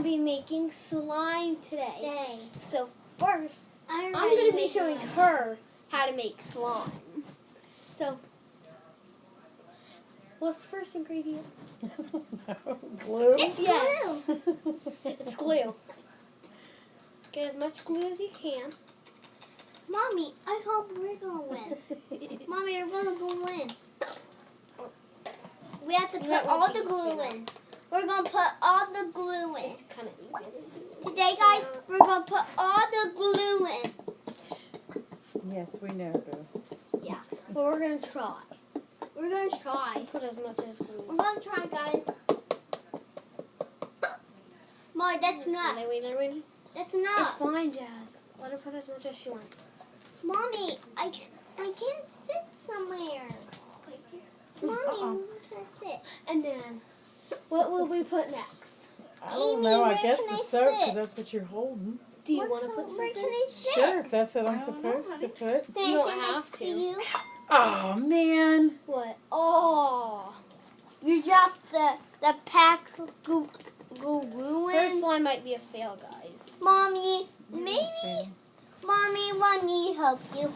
be making slime today. Yay. So first, I'm going to be showing her how to make slime. So, what's the first ingredient? Glue? It's Yes. glue. It's glue. Get as much glue as you can. Mommy, I hope we're going to win. Mommy, we're going to win. We have to You might put wanna all take the a glue spin in. We're going to put all the glue in. It's kind of easy to do. Today, guys, we're going to put all the glue in. Yes, we know, Boo. Yeah. But we're going to try. We're going to try. Put as much as glue. We're going to try, guys. Mommy, that's not. Ready? That's It's not. fine, Jazz. Let her put as much as she wants. Mommy, I can't sit somewhere. Mommy, where can I sit? And then, what will we put next? I don't Amy, know. I where guess can the I soap, because sit? that's what you're holding. Do you Where want to can- put Where something? can I sit? Sure, if that's what I'm I don't know, supposed to honey. put. Can You I don't sit have next to. you? Oh, man. What? Oh. You dropped the pack glue Her in. slime might be a fail, guys. Mommy, maybe. Okay. Mommy, let me help you.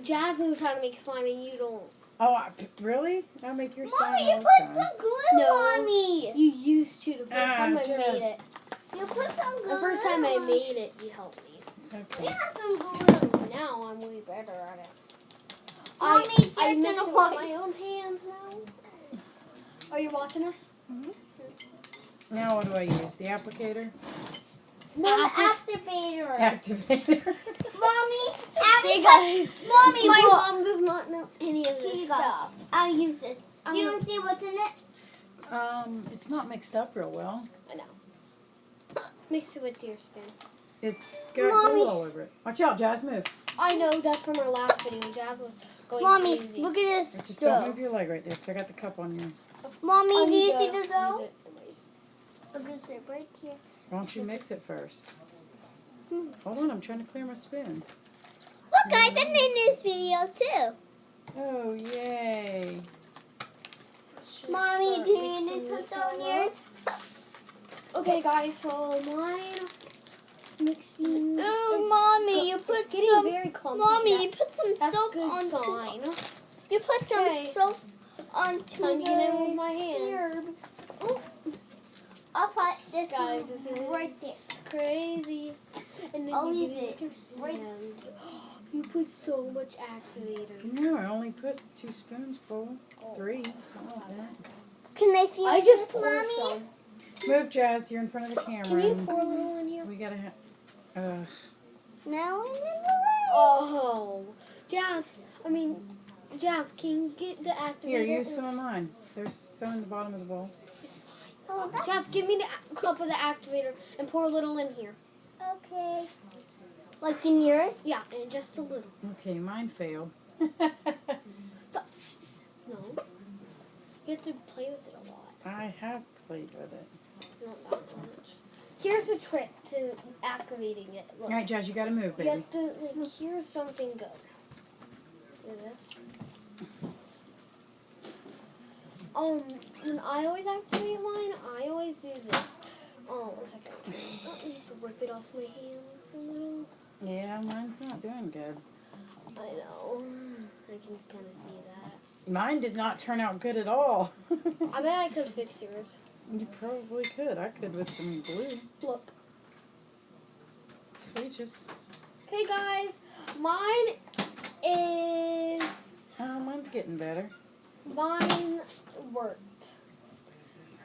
Jazz knows how to make slime and you don't. Oh, really? I'll make your slime Mommy, you all the put time. some glue No. on me. You used to the first time I Jazz. made it. You put some glue. The first time I on. made it, you helped me. We Okay. have some glue. Now I'm way better at it. Mommy, it's I your mix turn it to with watch. my own hands now. Are you watching us? Now what do I use? The applicator? No, the activator. Activator. Mommy, Hey activator. guys, Mommy, my look. mom does not know any of Here this you go. stuff. I'll use this. I'm You not- don't see what's in it? It's not mixed up real well. I know. Mix it with your spoon. It's got Mommy. glue all over it. Watch out, Jazz, move. I know that's from our last video. Jazz was going Mommy, crazy. look at this Just don't dough. move your leg right there, because I got the cup on you. Mommy, I do need you to see the use dough? it anyways. I'm just right here. Why don't you mix it first? Hmm. Hold on, I'm trying to clear my spoon. Look, guys, I'm in this video too. Oh, yay. Should Mommy, start do you mixing need to this put all on yours? up. Okay, guys, so mine mixing. Ooh, Mommy, you it's put getting some. very clumpy. Mommy, you put some That's soap good on. sign. You put some Okay. soap onto Trying to get in with the my hands. Ooh. I'll put this Guys, one this is right there. crazy. And then I'll you leave get it it with your hands. You put so much activator. No, I only put 2 spoons full. 3, something like that. Can I see I yours, just poured Mommy? some. Move, Jazz, you're in front of the camera. Can you pour a little in here? We gotta have... Now I'm in the way. Oh, Jazz. Jazz, can you get the activator? Here, use some of mine. There's some in the bottom of the bowl. It's fine. Oh, that's Jazz, give me the cup of the activator and pour a little in here. okay. Like in yours? Yeah, and just a little. Okay, mine failed. No. You have to play with it a lot. I have played with it. Not that much. Here's a trick to activating it. Look. All right, Jazz, you gotta move, You baby. have to, here's something good. Do this. When I always activate mine, I always do this. Oh, 1 second. I need to rip it off my hands a little. Yeah, mine's not doing good. I know. I can kind of see that. Mine did not turn out good at all. I bet I could fix yours. You probably could. I could with some glue. Look. Switches. Okay, guys. Mine is... Oh, mine's getting better. Mine worked.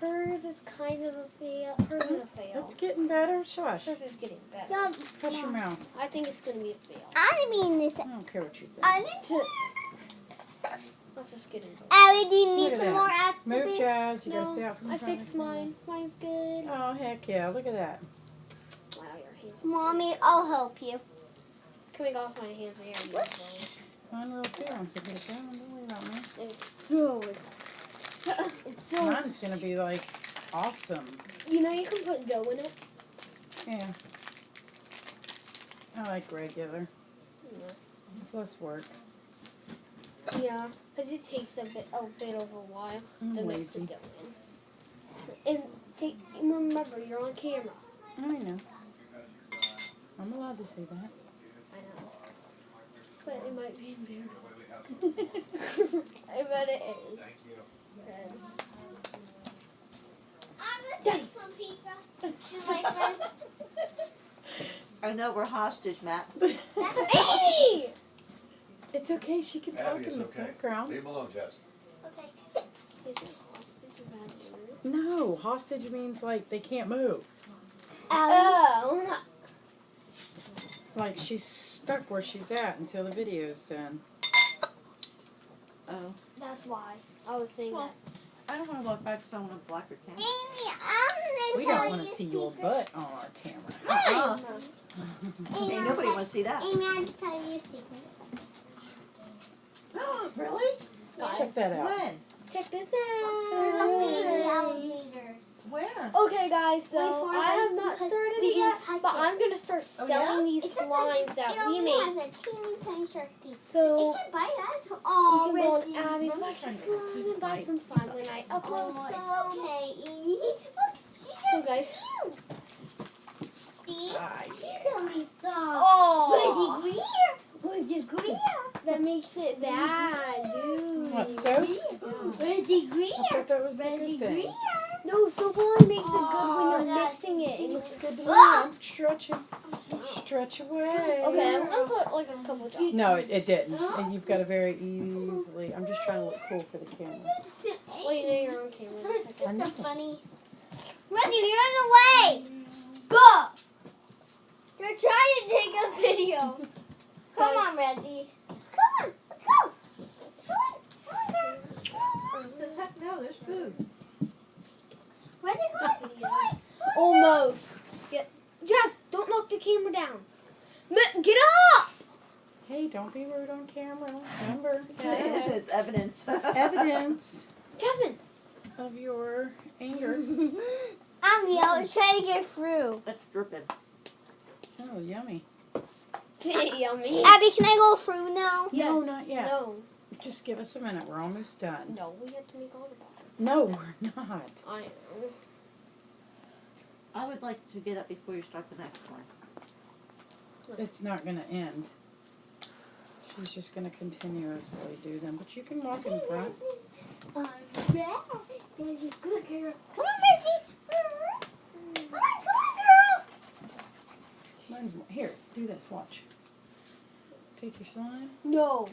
Hers is kind of a fail. Hers is a fail. It's getting better. Shush. Hers is getting better. Yeah, Hush your mouth. I think it's going to be a fail. I mean this. I don't care what you think. I need to. Let's just get into it. Abby, do you need Look at some that. more Move, activator? Jazz. You gotta stay No, out from the I front. fixed mine. Mine's good. Oh, heck yeah. Look at that. Wow, your hands. Mommy, I'll help you. It's coming off my hands. They are beautiful. Mine will too. Once I get it down, don't worry about me. It's so... Mine's gonna be like awesome. You know you can put dough in it? Yeah. I like regular. Yeah. It's less work. Yeah, because it takes a bit of a while I'm to mix the lazy. dough in. And Remember, you're on camera. I know. I'm allowed to say that. I know. But it might be embarrassing. I bet it is. Red. I'm gonna take some pizza. You like that? I know we're hostage, Matt. Amy! It's okay. She can talk Abby, in it's the okay. background. Leave him alone, Jess. Okay. Is it hostage a bad word? No, hostage means like they can't move. Oh. Like she's stuck where she's at until the video's done. Oh. That's why. I was saying Well, that. I don't want to look back someone with blacker can. Amy, I'm We gonna don't tell want you to a see your secret. butt on our camera. Amy, Ain't nobody wants to see that. Amy, I'm just telling you a secret. Really? Check that out. When? Check this There's a out. baby alligator. Where? Okay, guys, so Wait for it, I have not because started we it yet, didn't touch but it. I'm going to start Oh, selling yeah? these It's just slimes that it we only made. has a teeny tiny shark teeth. So It can bite us. you Oh, can go on Ricky. Abby's I'm Wacky trying to Slime keep and buy it some slime when I upload Oh, some. okay, Amy. Look, she's So, just guys. cute. See? Ah, She's gonna be soft. Oh, Would you agree? that makes it bad, dude. What, soap? Would you agree? I thought that was the good thing. No, soap only makes it good when Oh, you're that's mixing it. It looks good to me. Ah! Stretch it. Stretch away. Okay, I'm going to put like a couple drops. No, it didn't. And you've got to very easily. I'm just trying to look cool for the camera. Well, you know you're on camera. I That's know. so funny. Reggie, you're in the way. Go. You're trying to take a video. Come on, Reggie. Come on. Let's go. Come on. Come on, girl. Says heck no, there's food. Reggie, come on. Come on. Almost. Jess, don't knock the camera down. Get up! Hey, don't be rude on camera. Remember, It's evidence. evidence Jasmine. of your anger. I'm trying to get through. That's dripping. Oh, yummy. Yummy. Abby, can I go through now? Yes. No, not yet. No. Just give us a minute. We're almost done. No, we have to make all the boxes. No, we're not. I know. I would like to get up before you start the next one. It's not going to end. She's just going to continuously do them. But you can walk in front. I'm back. Reggie's good girl. Come on, Reggie. Come on, girl. Mine's more. Here, do this. Watch. Take your slime. No.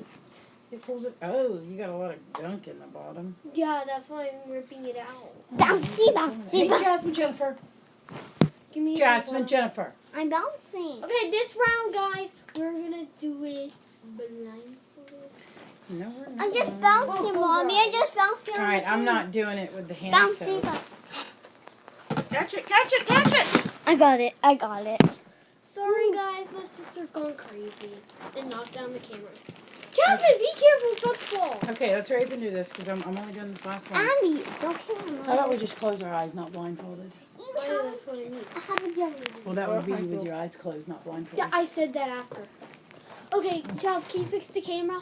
It pulls it. Oh, you got a lot of gunk in the bottom. Yeah, that's why I'm ripping it out. Bouncy, bouncy, Hey, bouncy. Jasmine Jennifer. Give me Jasmine one. Jennifer. I'm bouncing. Okay, this round, guys, we're gonna do it blindfolded. No, we're not. I'm just Oh, bouncing, close Mommy. your I'm just bouncing. All right, I'm not doing it with the hand Bouncy, soap. bouncy. Catch it, catch it, catch it! I got it. I got it. Sorry, guys, my sister's gone crazy and knocked down the camera. Jasmine, be careful, it's about to fall. Okay, let's hurry up and do this because I'm only doing this last one. Abby, don't kill me. How about we just close our eyes, not blindfolded? I know that's what I need. I have a jelly. Well, that would be with your eyes closed, not blindfolded. Yeah, I said that after. Okay, Giles, can you fix the camera?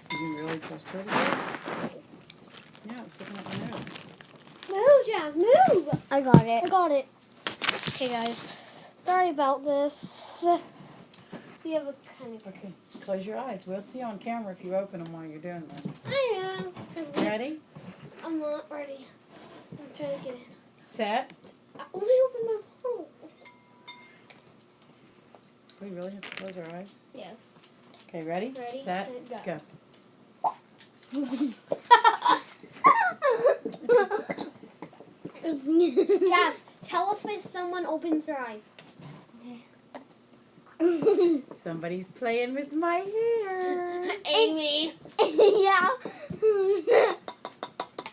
Do you really trust her to do it? Yeah, it's sticking up my nose. Move, Jazz, move! I got it. I got it. Okay, guys. Sorry about this. We have a kind of... Okay, close your eyes. We'll see on camera if you open them while you're doing this. I am. Ready? I'm not ready. I'm trying to get in. Set. I only opened my phone. Do we really have to close our eyes? Yes. Okay, ready? Ready, Set. and go. Go. Jazz, tell us when someone opens their eyes. Somebody's playing with my hair. Amy. Yeah.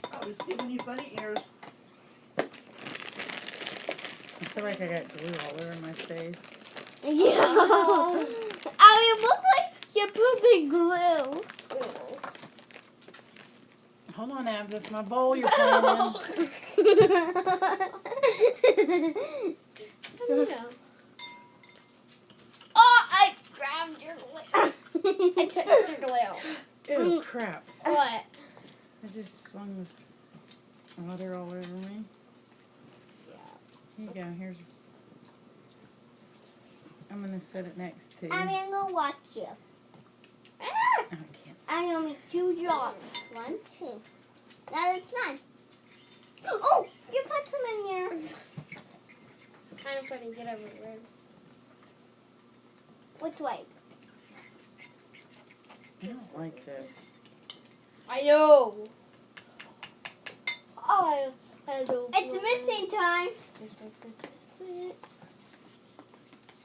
I was giving you bunny ears. I feel like I got glue all over my face. Yeah. Abby, it looks like you're pooping glue. Hold on, Abs. That's my bowl you're playing in. Oh, I grabbed your glue. I touched your glue. Ew, crap. What? I just slung this water all over me. Here you go. Here's. I'm gonna set it next to. Abby, I'm gonna watch you. Oh, I can't see. I'm gonna make 2 drops. 1, 2. Now it's done. Oh, you put some in there. Kind of trying to get everywhere. Which way? I don't like this. I know. Oh, I don't. It's mixing time.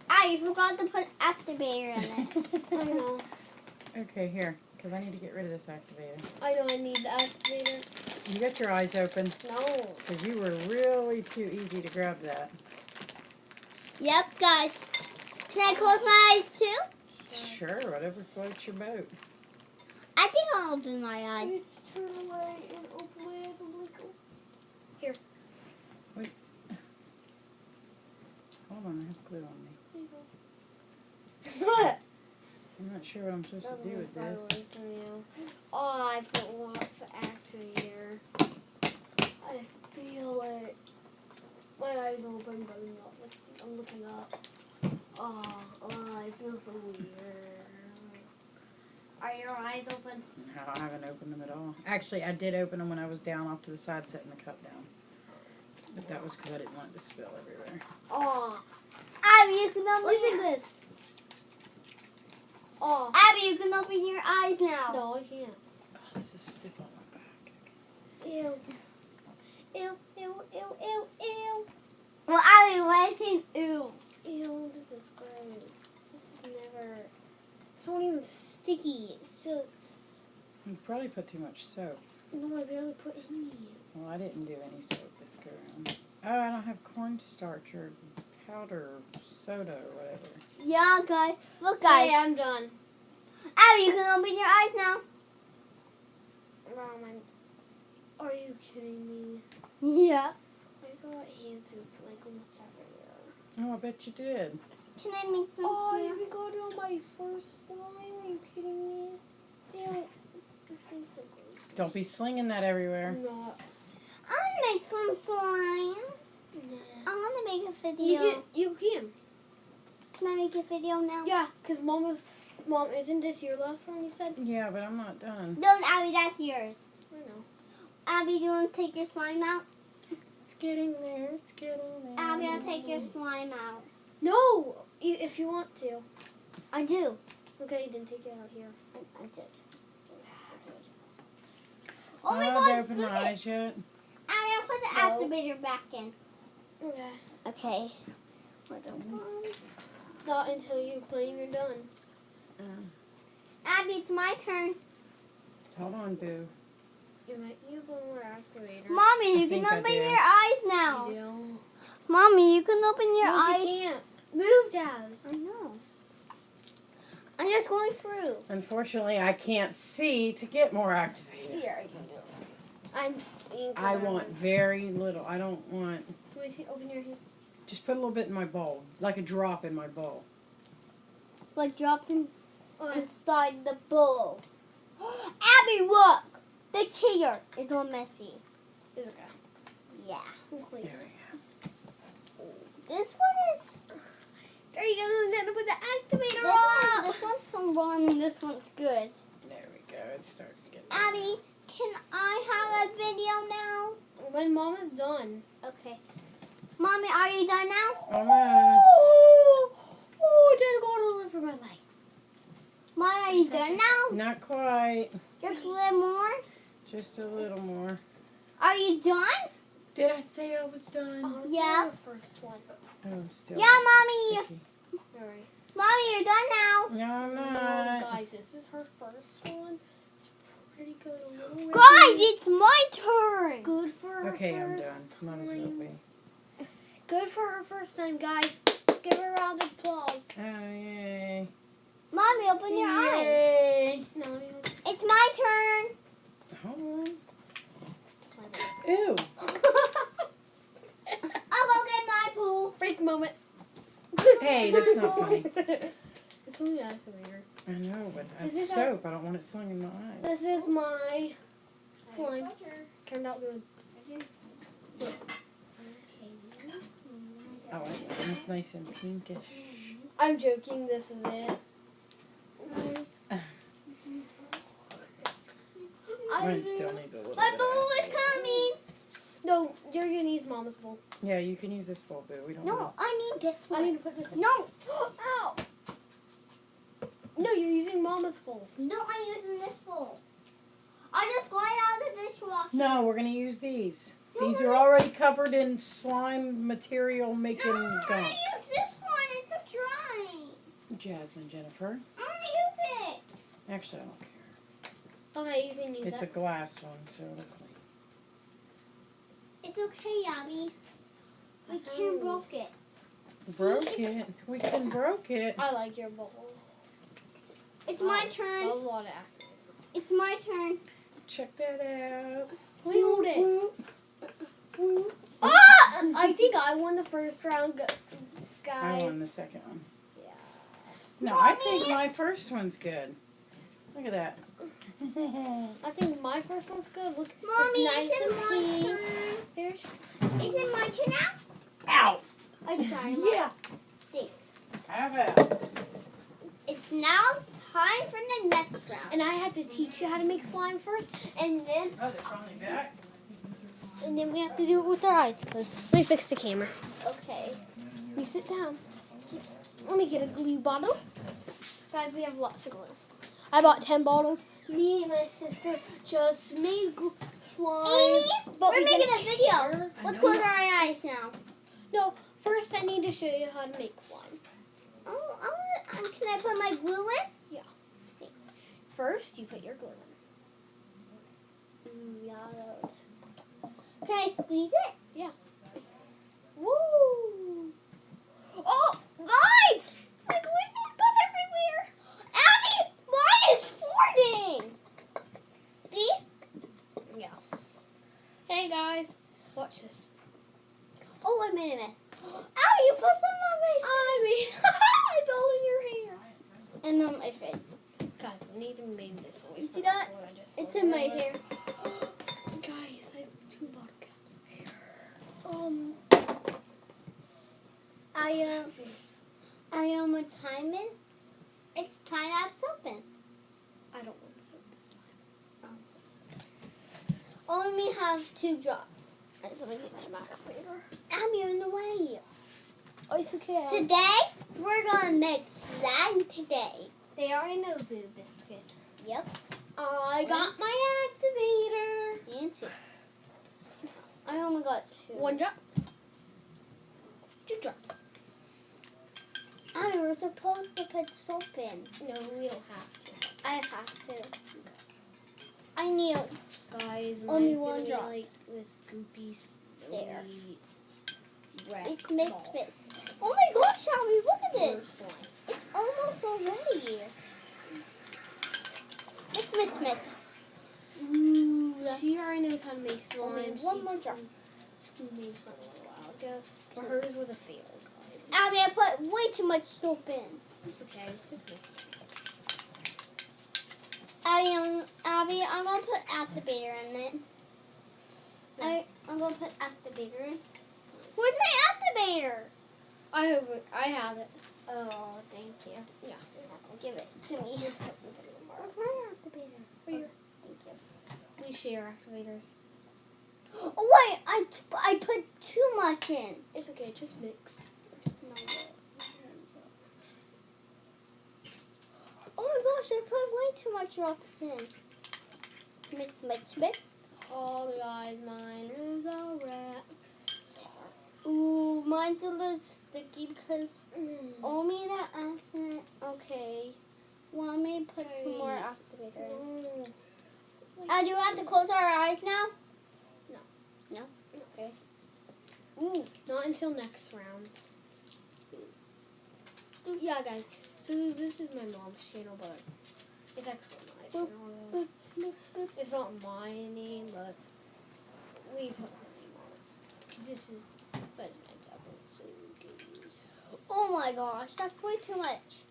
Ah, you forgot to put activator in it. I know. Okay, here, because I need to get rid of this activator. I know. I need the activator. You got your eyes open, No. because you were really too easy to grab that. Yep, guys. Can I close my eyes too? Sure, whatever floats your boat. I think I'll open my I eyes. need to turn away and open my eyes and look. Here. Hold on, I have glue on me. There you go. I'm not sure what I'm supposed to do with this. Oh, I put lots of activator. I feel it. My eyes open, but I'm not looking. I'm looking up. Oh, I feel so weird. Are your eyes open? No, I haven't opened them at all. Actually, I did open them when I was down off to the side setting the cup down. But that was because I didn't want it to spill everywhere. Oh, Abby, you can open listen your... to this. Oh, Abby, you can open your eyes now. no, I can't. Oh, this is stiff on my back. Ew. Ew, ew, ew, ew, ew. Well, Abby, why is it ew? Ew, this is gross. This is never. It's not even sticky. It's still. You probably put too much soap. No, I barely put any. Well, I didn't do any soap this go around. Oh, I don't have cornstarch or powder or soda or whatever. Yeah, guys. Look, guys. Okay, I'm done. Abby, you can open your eyes now. Mom, are you kidding me? Yeah. I got hand soup like almost everywhere. Oh, I bet you did. Can I make some Oh, I here? even got it on my first slime. Are you kidding me? Ew. Everything's so gross. Don't be slinging that everywhere. I'm not. I'll make some slime. Nah. I want to make a You video. can. You can. Can I make a video now? Yeah, because Mom, isn't this your last one you said? Yeah, but I'm not done. No, Abby, that's yours. I know. Abby, do you want to take your slime out? It's getting there. It's getting there. Abby, I'll take your slime out. No! If you want to. I do. Okay, then take it out here. I did. Oh, Oh my I God, haven't opened my flip it. eyes yet. Abby, I'll put the No. activator back in. Okay. Okay. Not until you claim you're done. Abby, it's my turn. Hold on, Boo. You might need a little more activator. Mommy, I you can think I open do. your eyes now. You do. Mommy, you can open your No, eyes. she can't. Move, Daz. I know. I'm just going through. Unfortunately, I can't see to get more activated. Here, I can do it. I'm seeing. I want very little. I don't want. Let me see. Open your hands. Just put a little bit in my bowl, like a drop in my bowl. Like dropping Oh, inside the bowl. Abby, look! The chair is all messy. it's okay. Yeah. We'll clean There it. we go. This one is... There you go. Then put the activator This one's so wrong and this one's good. There we go. It's starting to get. Abby, can I have a video now? When Mom is done. Okay. Mommy, are you done now? Almost. Oh, Dad got a live for my life. Mommy, are you done now? Not quite. Just a little more? Just a little more. Are you done? Did I say I was done? Oh, Yeah. The first one. Oh, I'm still. Yeah, Mommy. sticky. All right. Mommy, you're done now. No, I'm No, not. guys, this is her first one. It's pretty good. A little Guys, rippy. it's my turn. Good for her Okay, I'm first done. Might as well time. be. Good for her first time, guys. Let's give her a round of applause. Oh, yay. Mommy, open your eyes. Yay. No, you It's my turn. Hold on. just my bad. Ew. I'll go get my pool. Freak moment. Hey, that's not funny. It's only the activator. I know, but This it's is soap. I don't want it slung in my eyes. This is my slime. Turned out good. I like that. It's nice and pinkish. I'm joking. This is it. Mine still needs a little My bit. bowl is coming. No, you're gonna use Mama's bowl. Yeah, you can use this bowl, but we don't. No, I need this I one. need to put this in. No, Ow! No, you're using Mama's bowl. no, I'm using this bowl. I just got it out of the dishwasher. No, we're gonna use these. No, These we're are not. already covered in slime material making No, I gunk. use this one. It's a dry. Jasmine, Jennifer. I want to use it. Actually, I don't care. Okay, you can use It's a that. glass one, so it'll clean. It's okay, Abby. We can broke it. Broke it. We can broke it. I like your bowl. It's my That turn. was a lot of acting. It's my turn. Check that out. Let me hold it. Whoop, whoop. Ah! I think I won the first round, I guys. won the second one. Yeah. No, I Mommy! think my first one's good. Look at that. I think my first one's good. Look, Mommy, it's nice it's in and my clean. turn. There's. Is it my turn now? Ow! I'm sorry, Mom. Yeah. Thanks. Have it. It's now time for the next round. And I have to teach you how to make slime first, and then Oh, they're finally back. we have to do it with our eyes. Cause let me fix the camera. Okay. You sit down. Let me get a glue bottle. Guys, we have lots of glue. I bought 10 bottles. Me and my sister just made slime. Amy, but we're we making didn't a video. care. Let's close our eyes now. No, first I need to show you how to make slime. Oh, can I put my glue in? Yeah. Thanks. First, you put your glue in. Ooh, yeah. Can I squeeze it? Woo! Oh, guys! My glue got everywhere. Abby, mine is floating. See? Yeah. Hey guys, watch this. Oh, I made a mess. Abby, you put some on my It's all in your hair. and on my face. Guys, I need to move this away. You from see the that? glue I just It's saw. in my hair. Guys, I have 2 bottle caps. What time is? It's time to have soap in. I don't want soap this time. Only have 2 drops. I'm just gonna get some activator. Abby, you're in the way. Oh, it's okay. Today, we're gonna make slime today. They already know Boo Biscuit. Yep. I got my activator. And 2. I only got 2. 1 drop. 2 drops. Abby, we're supposed to put soap in. No, we don't have to. I have to. I need. Guys, Only mine's 1 gonna be drop. like this goopy, There. snowy, red It's mixed ball. with. Oh my gosh, Abby, look at Or this. slime. It's almost already. Mix. Ooh. She already knows how to make slime. Only 1 more drop. She made something a while ago. But hers was a fail, guys. Abby, I put way too much soap in. It's okay. Just mix it. Abby, I'm gonna put activator in it. I'm gonna put activator in. Where's my activator? I have it. Oh, thank you. Yeah. Give it to me. Where's my activator? For you. Thank you. We share activators. Oh wait, I put too much in. It's okay. Just mix. Oh my gosh, I put way too much rocks in. Mix. Oh, guys, mine is all red. Ooh, mine's a little sticky because only the accent. Okay. Want me to put some more activator in? Do you have to close our eyes now? No? Okay. Ooh, not until next round. Yeah, guys. So this is my mom's channel, but it's actually my channel. It's not my name, but we put her name on it. 'Cause this is, but it's my double, so you can use. Oh my gosh, that's way too much.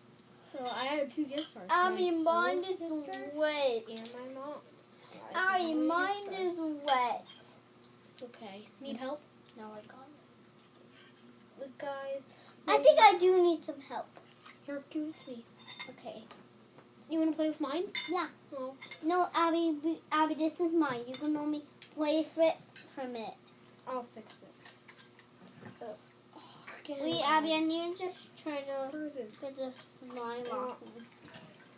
So I had 2 gift cards. Abby, my mine son's is sister wet. and my mom. Abby, mine is wet. It's okay. Need help? No, I got it. guys. I think I do need some help. Here, give it to me. Okay. You want to play with mine? Yeah. Oh. No, Abby, this is mine. You can only play with it from it. I'll fix it. Again, Wait, Abby, I need to just try to Hers is get the slime off.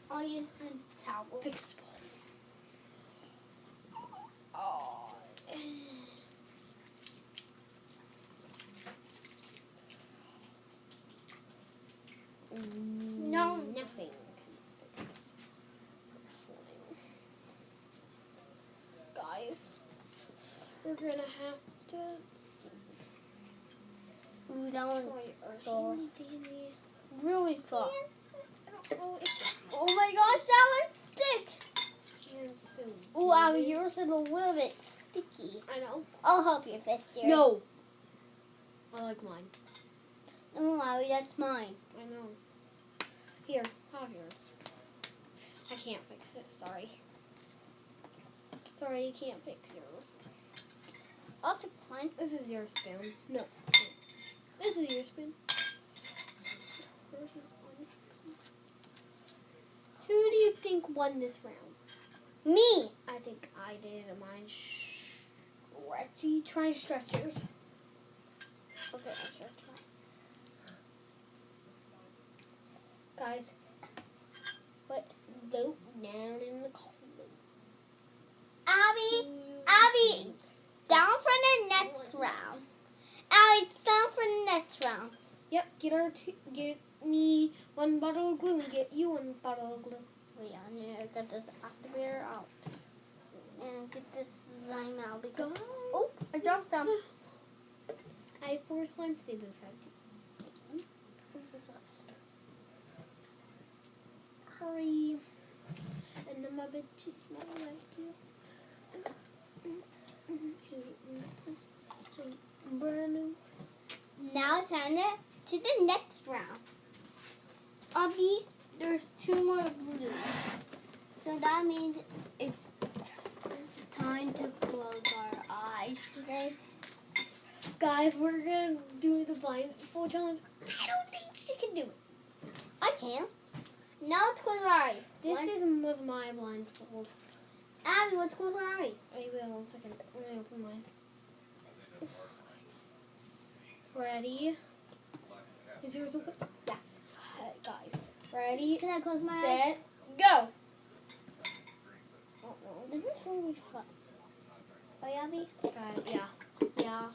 I'll use the towel. fixable. Oh. No. Nothing can fix slime. Guys, we're gonna have to Ooh, that try one's our so handy dandy. really soft. I don't know if Oh my gosh, that one's stick. it's so Ooh, Abby, deep. yours is a little bit sticky. I know. I'll help you fix yours. No. I like mine. No, Abby, that's mine. I know. Here, have yours. I can't fix it. Sorry. Sorry, you can't fix yours. I'll fix mine. This is your spoon. No. This is your spoon. Where's his one? Who do you think won this round? Me. I think I did. Mine. Reggie, try to stretch yours. Okay, I'll stretch mine. Guys, put vote down in the comments. Abby, down for the next round. Abby, down for the next round. Yep, get me one bottle of glue and get you one bottle of glue. Wait, I need to get this activator out. And get this slime out because... Guys. Oh, I dropped some. I have 4 slimes. They both have 2 slimes. Hurry. And then my bed cheek, my like you. Brand new. Now it's time to the next round. Abby, there's 2 more blue. So that means it's time to close our eyes today. Guys, we're gonna do the blindfold challenge. I don't think she can do it. I can. Now let's close our eyes. This was my blindfold. Abby, let's close our eyes. I will, 1 second. Let me open mine. Ready? Is yours open? Yeah. Guys, ready, Can I close my eyes? set, go! This is really fun. Oh, Abby? Guys, yeah.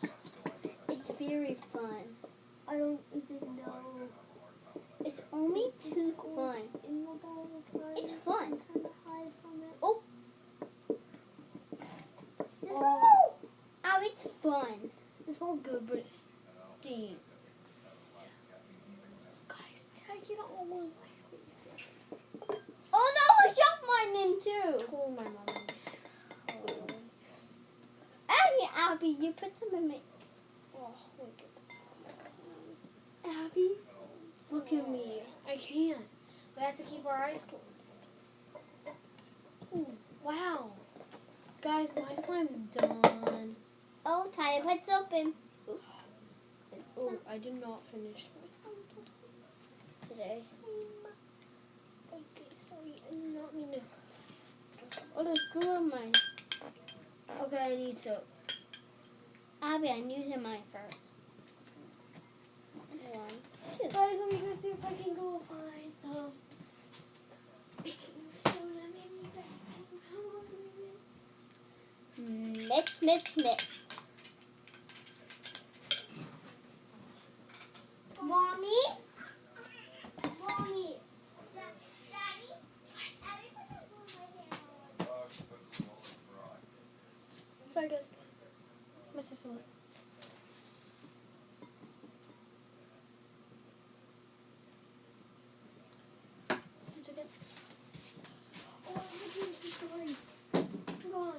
It's very fun. I don't even know. It's only too fun. It's fun. Oh. This is a little... Oh, it's fun. It smells good, but it stinks. Guys, did I get all my faces? Oh no, I shot mine in too. Told my mom. Abby, you put some in me. Oh, look at this. Abby? Look at me. I can't. We have to keep our eyes closed. Ooh, wow. Guys, my slime's done. Oh, tie the pets open. Oh, I did not finish my slime today. Okay, sorry. I did not mean to. Oh, there's glue in mine. Okay, I need soap. Abby, I'm using mine first. 1, 2. Guys, let me go see if I can go find some baking soda. Maybe Mix, mix, mix. Mommy? Mommy? Daddy? sorry, guys. My sister left. It's okay. Oh, I'm making a story. Come on.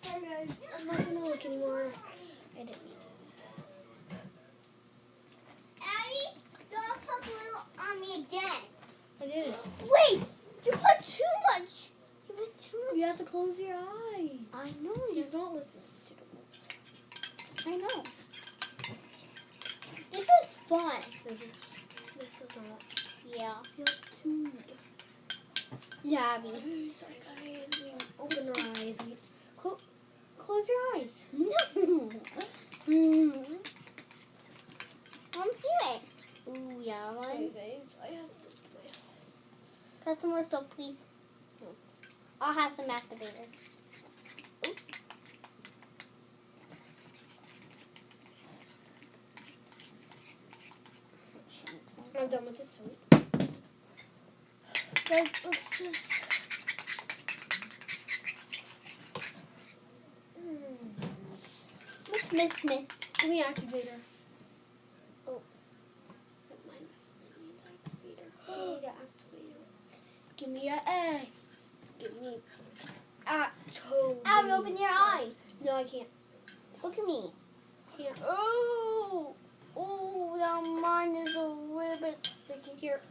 Sorry, guys. I'm not gonna look anymore. I didn't mean to. Abby, don't put glue on me again. I didn't. Wait! You put too much. You put too much. You have to close your eyes. I know. She's not listening to the I know. This is fun. This is not. Yeah. Feel too. Yeah, Abby. Sorry guys. Open our eyes. Close your eyes. No. Let's do it. Ooh, yeah, Okay, one. guys. I have. Press some more soap, please. I'll have some activator. I'm done with this soap. Guys, let's just. Mix. Give me activator. Oh. Mine needs activator. Give me an activator. Give me activator. Abby, open your eyes. No, I can't. Look at me. Can't. Oh, that mine is a little bit sticky. Here.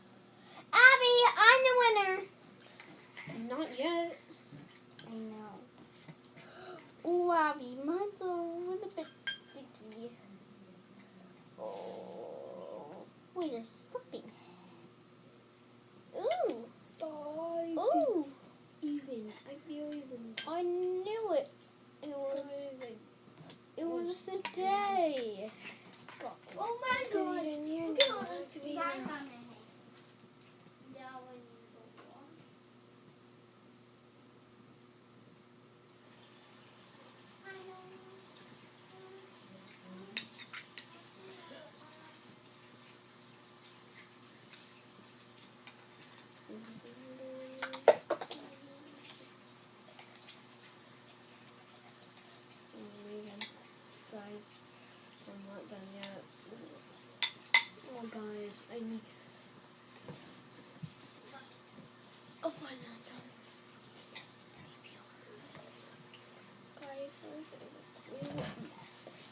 Abby, I'm the winner. Not yet. I know. Oh, Abby, mine's a little bit sticky. Oh, wait, there's something. Ooh, ooh, Even. I feel even. I knew it. It was the day. Oh my God! In here. Look at all this Activator. rag on my head. Now when you go on. Guys, I'm not done yet. Oh, guys, I need. Oh, I'm not done. Guys, this is a real mess.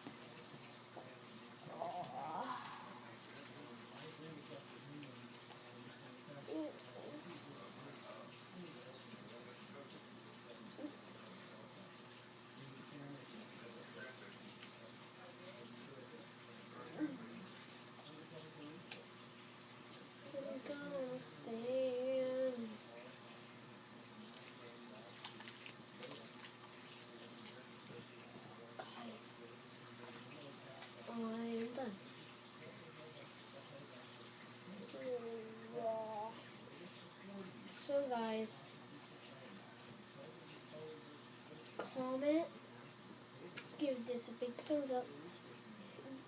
Guys, I'm done. So guys, comment, give this a big thumbs up,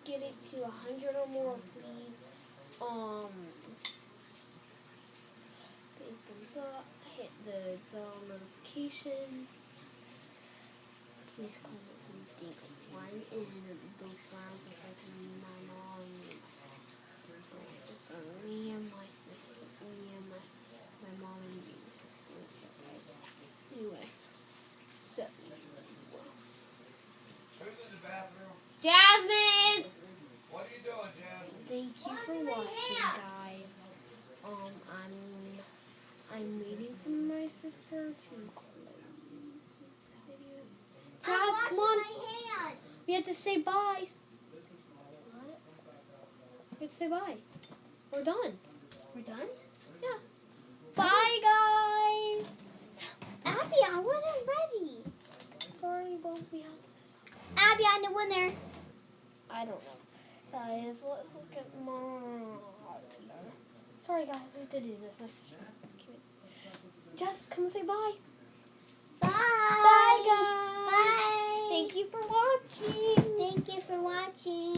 get it to 100 or more, please. Big thumbs up, hit the bell notification. Please comment something fun and those sounds like my mom, my sister, me and my sister, me and my mom and me. Anyway, so Who's in the bathroom? Jasmine is. What are you doing, Jasmine? thank you for watching, guys. I'm waiting for my sister to close this video. Jazz, come on. My hand. We have to say bye. What? We have to say bye. We're done. We're done? Yeah. Bye, guys. Abby, I wasn't ready. Sorry, but we have to stop. Abby, I'm the winner. I don't know. Guys, let's look at more. Sorry, guys, we have to do this. Let's Jess, come say bye. Bye. Bye, guys. Bye. Thank you for watching. Thank you for watching.